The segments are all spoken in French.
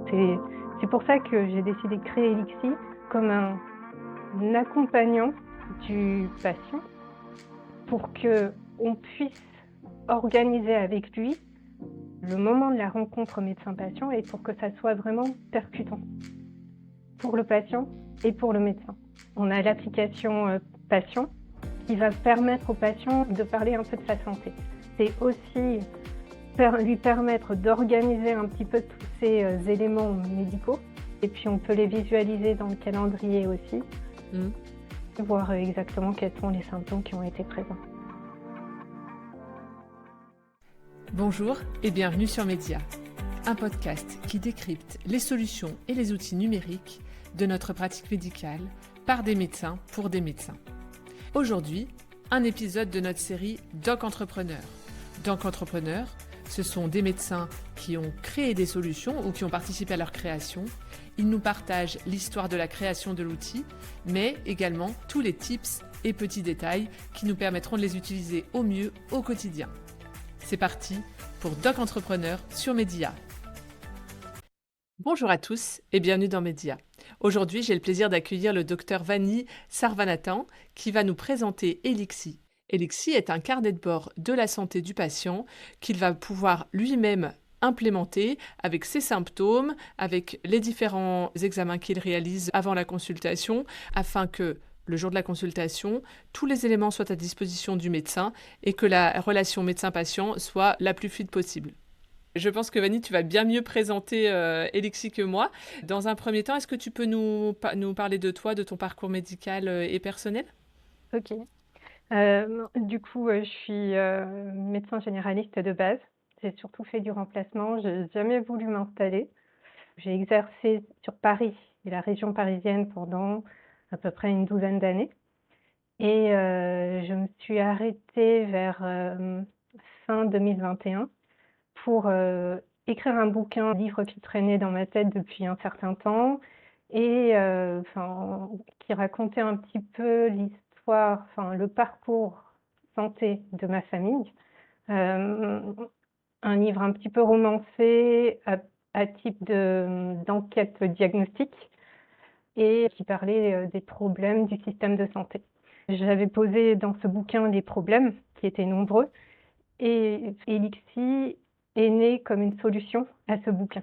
C'est c'est pour ça que j'ai décidé de créer Elixi comme un accompagnant du patient pour qu'on puisse organiser avec lui le moment de la rencontre médecin-patient et pour que ça soit vraiment percutant pour le patient et pour le médecin. On a l'application patient qui va permettre au patient de parler un peu de sa santé. C'est aussi lui permettre d'organiser un petit peu tous ces éléments médicaux. Et puis on peut les visualiser dans le calendrier aussi, Mmh. voir exactement quels sont les symptômes qui ont été présents. Bonjour et bienvenue sur Média, un podcast qui décrypte les solutions et les outils numériques de notre pratique médicale par des médecins pour des médecins. Aujourd'hui, un épisode de notre série Doc Entrepreneur. Doc Entrepreneur, ce sont des médecins qui ont créé des solutions ou qui ont participé à leur création. Ils nous partagent l'histoire de la création de l'outil, mais également tous les tips et petits détails qui nous permettront de les utiliser au mieux au quotidien. C'est parti pour Doc Entrepreneur sur Média. Bonjour à tous et bienvenue dans Média. Aujourd'hui, j'ai le plaisir d'accueillir le docteur Vani Sarvanathan qui va nous présenter Elixi. Elixi est un carnet de bord de la santé du patient qu'il va pouvoir lui-même implémenter avec ses symptômes, avec les différents examens qu'il réalise avant la consultation, afin que le jour de la consultation, tous les éléments soient à disposition du médecin et que la relation médecin-patient soit la plus fluide possible. Je pense que Vanny, tu vas bien mieux présenter Elixi que moi. Dans un premier temps, est-ce que tu peux nous parler de toi, de ton parcours médical et personnel ? Ok. Du coup, je suis médecin généraliste de base. J'ai surtout fait du remplacement. Je n'ai jamais voulu m'installer. J'ai exercé sur Paris et la région parisienne pendant à peu près une douzaine d'années. Et je me suis arrêtée vers fin 2021 pour écrire un bouquin, un livre qui traînait dans ma tête depuis un certain temps et qui racontait un petit peu l'histoire, le parcours santé de ma famille. Un livre un petit peu romancé à type d'enquête diagnostique et qui parlait des problèmes du système de santé. J'avais posé dans ce bouquin les problèmes qui étaient nombreux et Elixi est né comme une solution à ce bouquin.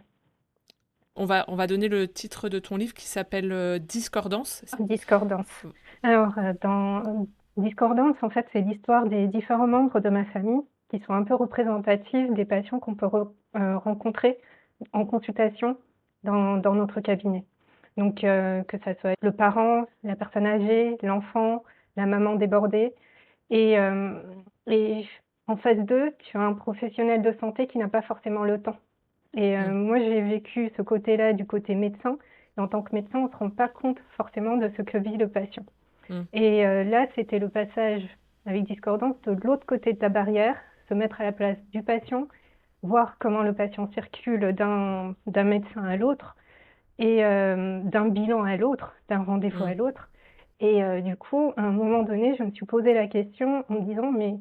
On va donner le titre de ton livre qui s'appelle Discordance. Discordance. Alors, dans Discordance, en fait, c'est l'histoire des différents membres de ma famille qui sont un peu représentatifs des patients qu'on peut rencontrer en consultation dans notre cabinet. Donc, que ça soit le parent, la personne âgée, l'enfant, la maman débordée. Et en phase 2, tu as un professionnel de santé qui n'a pas forcément le temps. Et moi, j'ai vécu ce côté-là du côté médecin. Et en tant que médecin, on ne se rend pas compte forcément de ce que vit le patient. Et là, c'était le passage avec Discordance de l'autre côté de la barrière, se mettre à la place du patient, voir comment le patient circule d'un médecin à l'autre et d'un bilan à l'autre, d'un rendez-vous à l'autre. Et du coup, à un moment donné, je me suis posé la question en me disant, mais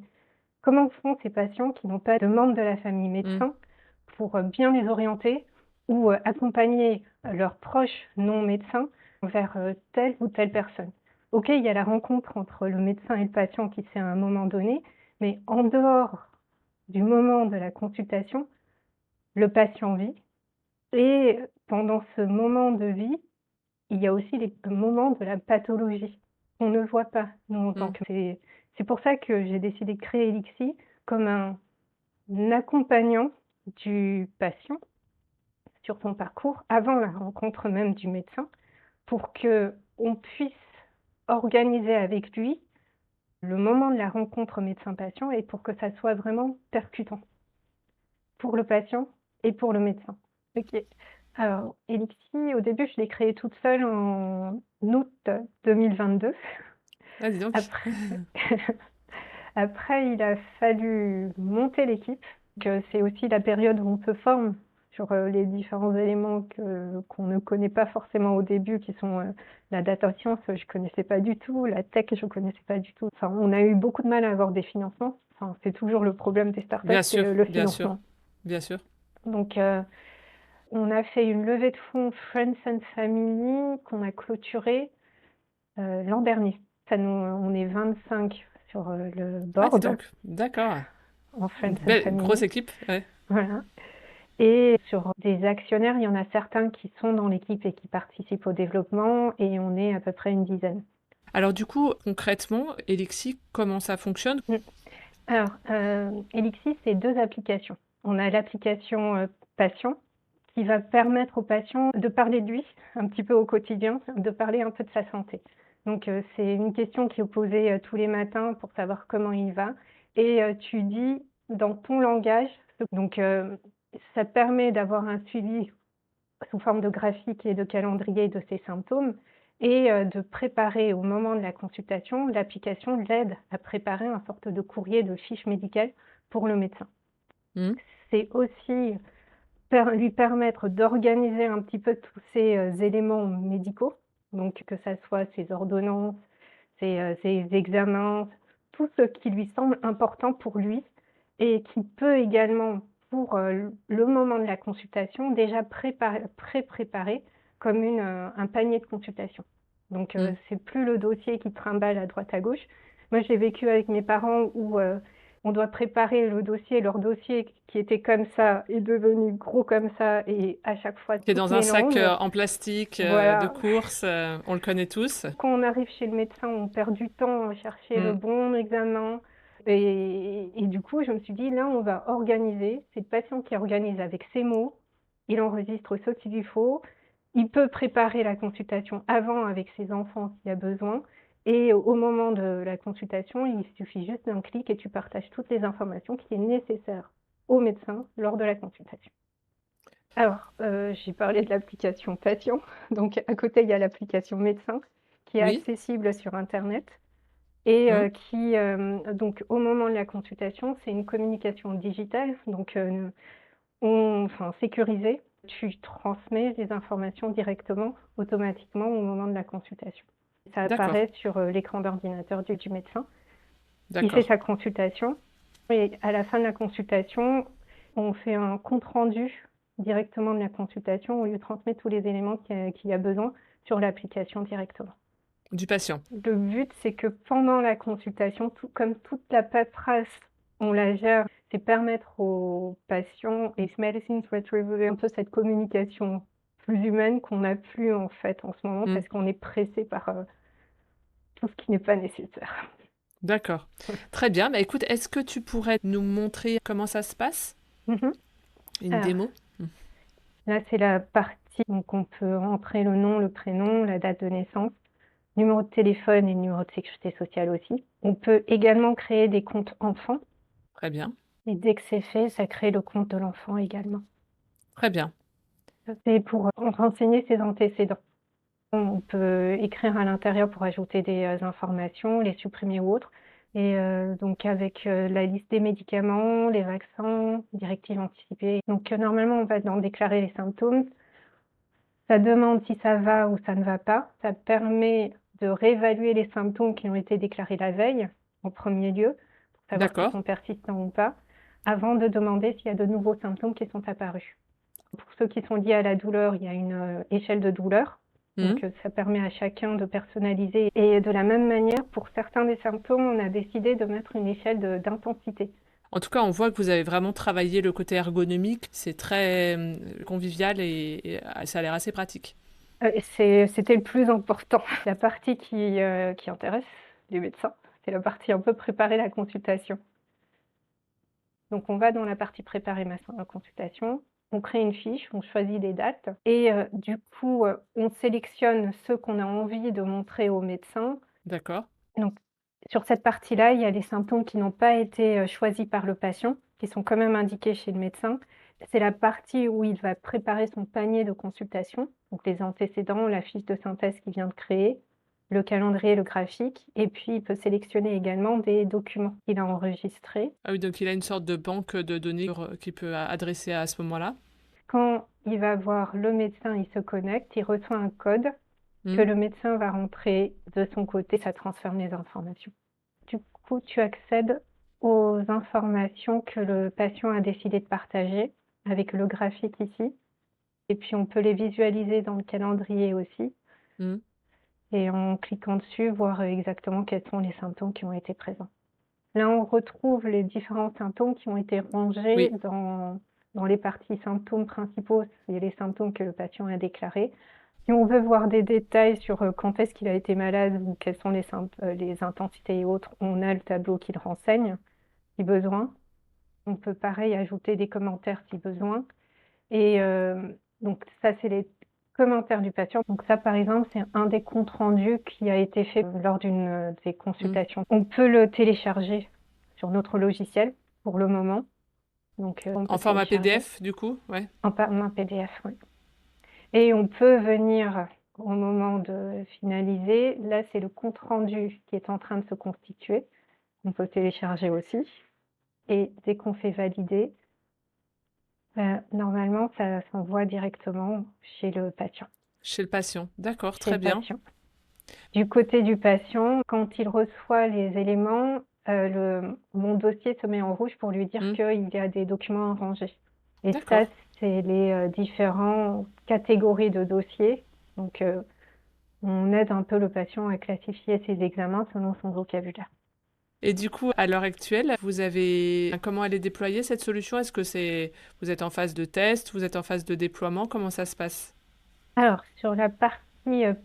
comment font ces patients qui n'ont pas de membre de la famille médecin pour bien les orienter ou accompagner leurs proches non médecins vers telle ou telle personne. Ok, il y a la rencontre entre le médecin et le patient qui se fait à un moment donné, mais en dehors du moment de la consultation, le patient vit. Et pendant ce moment de vie, il y a aussi les moments de la pathologie. On ne le voit pas, nous, en tant que... C'est pour ça que j'ai décidé de créer Elixi comme un accompagnant du patient sur son parcours, avant la rencontre même du médecin, pour qu'on puisse organiser avec lui le moment de la rencontre médecin-patient et pour que ça soit vraiment percutant pour le patient et pour le médecin. Ok. Alors, Elixi, au début, je l'ai créé toute seule en août 2022. Ah, dis donc. Après, Après, il a fallu monter l'équipe. C'est aussi la période où on se forme sur les différents éléments qu'on ne connaît pas forcément au début, qui sont la data science, je ne connaissais pas du tout, la tech, je ne connaissais pas du tout. Enfin, on a eu beaucoup de mal à avoir des financements. Enfin, c'est toujours le problème des startups, Bien c'est sûr, le bien sûr, financement. bien sûr. Donc, On a fait une levée de fonds Friends and Family qu'on a clôturée, l'an dernier. On est 25 sur, le Ah, dis board donc, d'accord. en Une Friends and belle, grosse Family. équipe, ouais. Voilà. Et sur des actionnaires, il y en a certains qui sont dans l'équipe et qui participent au développement et on est à peu près une dizaine. Alors du coup, concrètement, Elixi, comment ça fonctionne? Mmh. Alors, Elixi, c'est 2 applications. On a l'application, patient qui va permettre au patient de parler de lui un petit peu au quotidien, de parler un peu de sa santé. Donc, c'est une question qui est posée, tous les matins pour savoir comment il va et tu dis dans ton langage donc, ça permet d'avoir un suivi sous forme de graphique et de calendrier de ses symptômes et de préparer au moment de la consultation, l'application l'aide à préparer un sorte de courrier de fiche médicale pour le médecin. Mmh. C'est aussi lui permettre d'organiser un petit peu tous ces, éléments médicaux, donc que ça soit ses ordonnances, ses examens, tout ce qui lui semble important pour lui et qui peut également pour, le moment de la consultation déjà pré-préparer comme un panier de consultation. Donc, Mmh. c'est plus le dossier qui trimballe à droite à gauche. Moi, je l'ai vécu avec mes parents où, on doit préparer le dossier. Leur dossier qui était comme ça est devenu gros comme ça et à chaque fois Qui est tout dans un sac mélange. en plastique de Voilà. course, on le connaît tous. Quand on arrive chez le médecin, on perd du temps à chercher le Mmh. bon examen et du coup, je me suis dit: «Là, on va organiser». C'est le patient qui organise avec ses mots. Il enregistre ce qu'il lui faut. Il peut préparer la consultation avant avec ses enfants s'il y a besoin et au moment de la consultation, il suffit juste d'un clic et tu partages toutes les informations qui est nécessaires au médecin lors de la consultation. Alors, j'ai parlé de l'application patient, donc à côté, il y a l'application médecin qui est Oui. accessible sur internet et Mmh. qui, donc au moment de la consultation, c'est une communication digitale, donc sécurisée. Tu transmets les informations directement, automatiquement au moment de la consultation. Ça D'accord, apparaît sur, l'écran d'ordinateur du médecin. Il fait d'accord. sa consultation et à la fin de la consultation, on fait un compte rendu directement de la consultation. On lui transmet tous les éléments qu'il a besoin sur l'application directement. Du patient. Le but, c'est que pendant la consultation, tout comme toute la paperasse, on la gère, c'est permettre aux patients et Medicines Retriever un peu cette communication plus humaine qu'on n'a plus en fait en ce moment Mmh. parce qu'on est pressé par, tout ce qui n'est pas nécessaire. D'accord. Très bien. Bah, écoute, est-ce que tu pourrais nous montrer comment ça se passe? Mmh. Une Alors démo? Mmh. là, c'est la partie donc on peut rentrer le nom, le prénom, la date de naissance, numéro de téléphone et le numéro de sécurité sociale aussi. On peut également créer des comptes enfants Très bien, et dès que c'est fait, ça crée le compte de l'enfant également. très bien. Ça, c'est pour, renseigner ses antécédents. On peut écrire à l'intérieur pour ajouter des, informations, les supprimer ou autres et donc avec, la liste des médicaments, les vaccins, directives anticipées. Donc normalement, on va dans déclarer les symptômes. Ça demande si ça va ou ça ne va pas. Ça permet de réévaluer les symptômes qui ont été déclarés la veille, en premier lieu, pour savoir s'ils D'accord. sont persistants ou pas, avant de demander s'il y a de nouveaux symptômes qui sont apparus. Pour ceux qui sont liés à la douleur, il y a une, échelle de douleur. Mmh. Donc, ça permet à chacun de personnaliser et de la même manière, pour certains des symptômes, on a décidé de mettre une échelle d'intensité. En tout cas, on voit que vous avez vraiment travaillé le côté ergonomique. C'est très convivial et ça a l'air assez pratique. C'était le plus important. La partie qui intéresse les médecins, c'est la partie un peu préparer la consultation. Donc on va dans la partie préparer ma consultation, on crée une fiche, on choisit des dates et du coup, on sélectionne ceux qu'on a envie de montrer au médecin. D'accord. Donc sur cette partie-là, il y a les symptômes qui n'ont pas été, choisis par le patient, qui sont quand même indiqués chez le médecin. C'est la partie où il va préparer son panier de consultation, donc les antécédents, la fiche de synthèse qu'il vient de créer, le calendrier, le graphique et puis il peut sélectionner également des documents qu'il a enregistrés. Ah oui, donc il a une sorte de banque de données qu'il peut adresser à ce moment-là. Quand il va voir le médecin, il se connecte, il reçoit un code que Mmh. le médecin va rentrer de son côté, ça transforme les informations. Du coup, tu accèdes aux informations que le patient a décidé de partager avec le graphique ici. Et puis on peut les visualiser dans le calendrier aussi Mmh. et en cliquant dessus, voir exactement quels sont les symptômes qui ont été présents. Là, on retrouve les différents symptômes qui ont été rangés Oui. dans les parties symptômes principaux, c'est les symptômes que le patient a déclarés. Si on veut voir des détails sur quand est-ce qu'il a été malade ou quelles sont les intensités et autres, on a le tableau qui le renseigne, si besoin. On peut pareil ajouter des commentaires si besoin. Et donc ça, c'est les commentaires du patient. Donc ça, par exemple, c'est un des comptes rendus qui a été fait lors d'une des Mmh. consultations. On peut le télécharger sur notre logiciel pour le moment. Donc on En peut format télécharger PDF, du coup? Ouais. en format PDF, oui. Et on peut venir au moment de finaliser. Là, c'est le compte rendu qui est en train de se constituer. On peut télécharger aussi. Et dès qu'on fait valider, normalement, ça s'envoie directement chez le patient. Chez le patient. D'accord, Chez très le bien. patient. Du côté du patient, quand il reçoit les éléments, mon dossier se met en rouge pour lui dire Mmh. qu'il y a des documents à ranger. Et ça, D'accord. c'est les différentes catégories de dossiers. Donc, on aide un peu le patient à classifier ses examens selon son vocabulaire. Et du coup, à l'heure actuelle, vous avez comment elle est déployée cette solution? Est-ce que vous êtes en phase de test, vous êtes en phase de déploiement? Comment ça se passe? Alors, sur la partie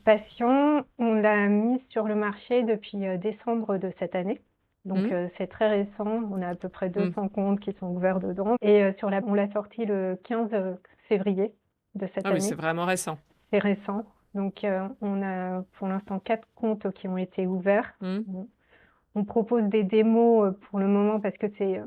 patient, on l'a mise sur le marché depuis décembre de cette année. Donc, Mmh. c'est très récent. On a à peu près Mmh. 200 comptes qui sont ouverts dedans. Et on l'a sorti le 15 février de cette Ah oui, c'est année. vraiment récent. C'est récent. Donc, on a pour l'instant 4 comptes qui ont été ouverts. Mmh. On propose des démos pour le moment parce que c'est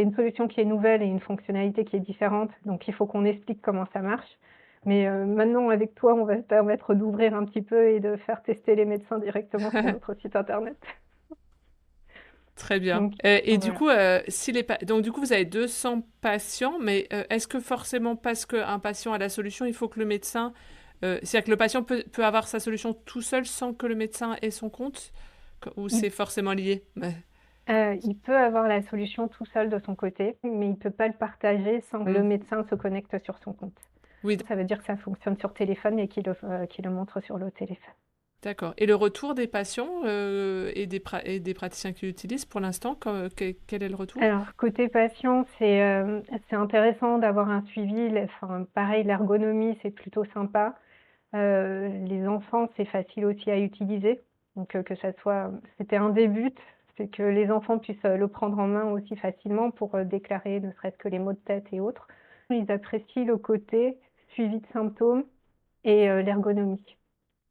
une solution qui est nouvelle et une fonctionnalité qui est différente, donc il faut qu'on explique comment ça marche. Mais maintenant, avec toi, on va se permettre d'ouvrir un petit peu et de faire tester les médecins directement sur notre site internet. Très bien. Donc Et du voilà. coup, donc du coup, vous avez 200 patients, mais est-ce que forcément parce qu'un patient a la solution, il faut que le médecin... c'est-à-dire que le patient peut avoir sa solution tout seul sans que le médecin ait son compte? Ou Il c'est forcément lié? Ouais. il peut avoir la solution tout seul de son côté, mais il ne peut pas le partager sans que le Hmm. médecin se connecte sur son compte. Oui, Ça veut dire que ça fonctionne sur téléphone et qu'il le montre sur le téléphone. d'accord. Et le retour des patients et des praticiens qui l'utilisent pour l'instant, quel est le retour? Alors, côté patient, c'est intéressant d'avoir un suivi. Enfin, pareil, l'ergonomie, c'est plutôt sympa. Les enfants, c'est facile aussi à utiliser. Donc, que ça soit, c'était un des buts, c'est que les enfants puissent le prendre en main aussi facilement pour déclarer ne serait-ce que les maux de tête et autres. Ils apprécient le côté suivi de symptômes et l'ergonomie.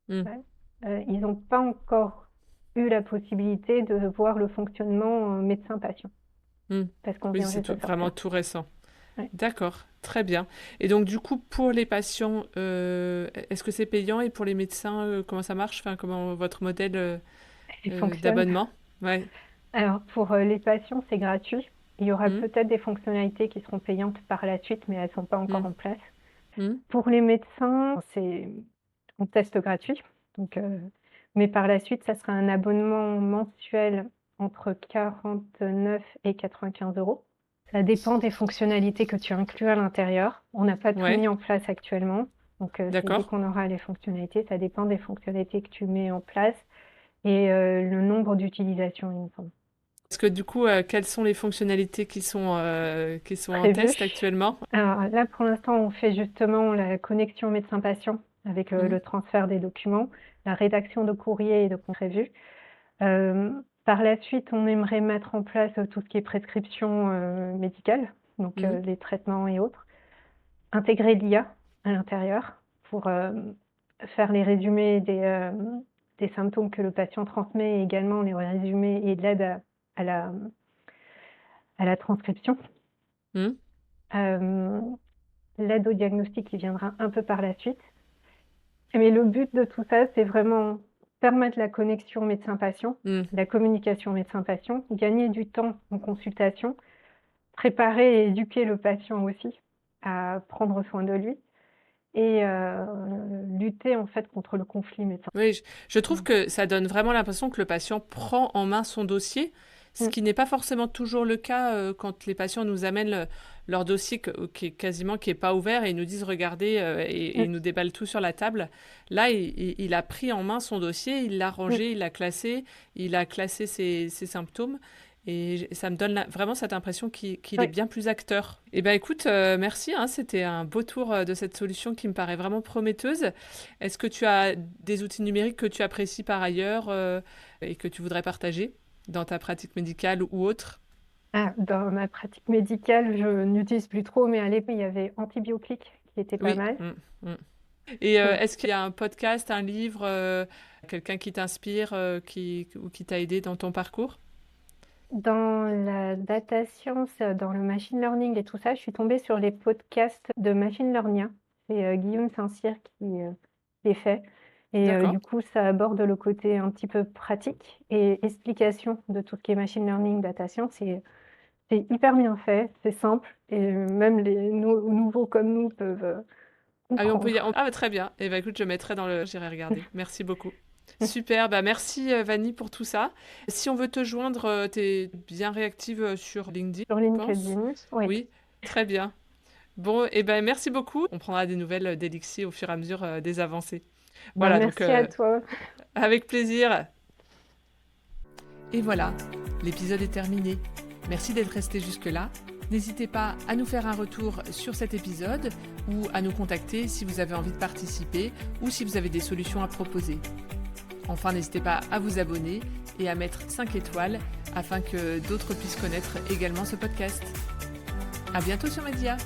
Hmm. Ouais. Ils n'ont pas encore eu la possibilité de voir le fonctionnement médecin-patient Hmm. parce qu'on Oui, vient juste de vraiment sortir. tout récent. Ouais. D'accord, très bien. Et donc, du coup, pour les patients, est-ce que c'est payant? Et pour les médecins, comment ça marche? Enfin, comment votre modèle Il fonctionne. d'abonnement? Ouais. Alors pour, les patients, c'est gratuit. Il y aura Hmm. peut-être des fonctionnalités qui seront payantes par la suite, mais elles ne sont pas encore Hmm. en place. Hmm. Pour les médecins, c'est on teste gratuit, donc mais par la suite, ça sera un abonnement mensuel entre 49 et 95 €. Ça dépend des fonctionnalités que tu inclus à l'intérieur. On n'a pas tout mis Ouais, en place actuellement, donc c'est dès d'accord. qu'on aura les fonctionnalités, ça dépend des fonctionnalités que tu mets en place et le nombre d'utilisations, il me semble. Parce que du coup, quelles sont les fonctionnalités qui sont en Prévu. test actuellement? Alors là, pour l'instant, on fait justement la connexion médecin-patient avec Hmm. le transfert des documents, la rédaction de courrier et de comptes prévus. Par la suite, on aimerait mettre en place tout ce qui est prescription médicale, donc Hmm. les traitements et autres. Intégrer l'IA à l'intérieur pour faire les résumés des symptômes que le patient transmet et également les résumés et de l'aide à à la transcription. Hmm. Euh, L'aide au diagnostic qui viendra un peu par la suite. Mais le but de tout ça, c'est vraiment permettre la connexion médecin-patient, Hmm. la communication médecin-patient, gagner du temps en consultation, préparer et éduquer le patient aussi à prendre soin de lui et lutter en fait contre le conflit médecin. Oui, je trouve que ça donne vraiment l'impression que le patient prend en main son dossier. Ce qui n'est pas forcément toujours le cas quand les patients nous amènent leur dossier qui est pas ouvert et ils nous disent regardez et ils nous déballent tout sur la table. Là, il a pris en main son dossier, il l'a rangé, il a classé ses symptômes. Et ça me donne vraiment cette impression qu'il est bien plus acteur. Eh bien écoute, merci, hein, c'était un beau tour de cette solution qui me paraît vraiment prometteuse. Est-ce que tu as des outils numériques que tu apprécies par ailleurs et que tu voudrais partager dans ta pratique médicale ou autre? Ah, dans ma pratique médicale, je n'utilise plus trop, mais à l'époque, il y avait Antibioclic qui était pas Oui. mal. Et Ouais. est-ce qu'il y a un podcast, un livre, quelqu'un qui t'inspire ou qui t'a aidé dans ton parcours? Dans la data science, dans le machine learning et tout ça, je suis tombée sur les podcasts de Machine Learnia. C'est, Guillaume Saint-Cyr qui, les fait et D'accord. du coup, ça aborde le côté un petit peu pratique et explication de tout ce qui est machine learning, data science et c'est hyper bien fait, c'est simple et même les nouveaux comme nous peuvent, Ah oui, comprendre. bah, très bien. Et bah écoute, je mettrai j'irai regarder. Merci beaucoup. Super, bah merci Vanny pour tout ça. Si on veut te joindre, t'es bien réactive sur LinkedIn, Sur je pense. LinkedIn, oui. Oui, très bien. Bon, et ben merci beaucoup. On prendra des nouvelles d'Elixir au fur et à mesure des avancées. Ben, Voilà, donc merci à toi. avec plaisir. Et voilà, l'épisode est terminé. Merci d'être resté jusque-là. N'hésitez pas à nous faire un retour sur cet épisode ou à nous contacter si vous avez envie de participer ou si vous avez des solutions à proposer. Enfin, n'hésitez pas à vous abonner et à mettre 5 étoiles afin que d'autres puissent connaître également ce podcast. À bientôt sur Média.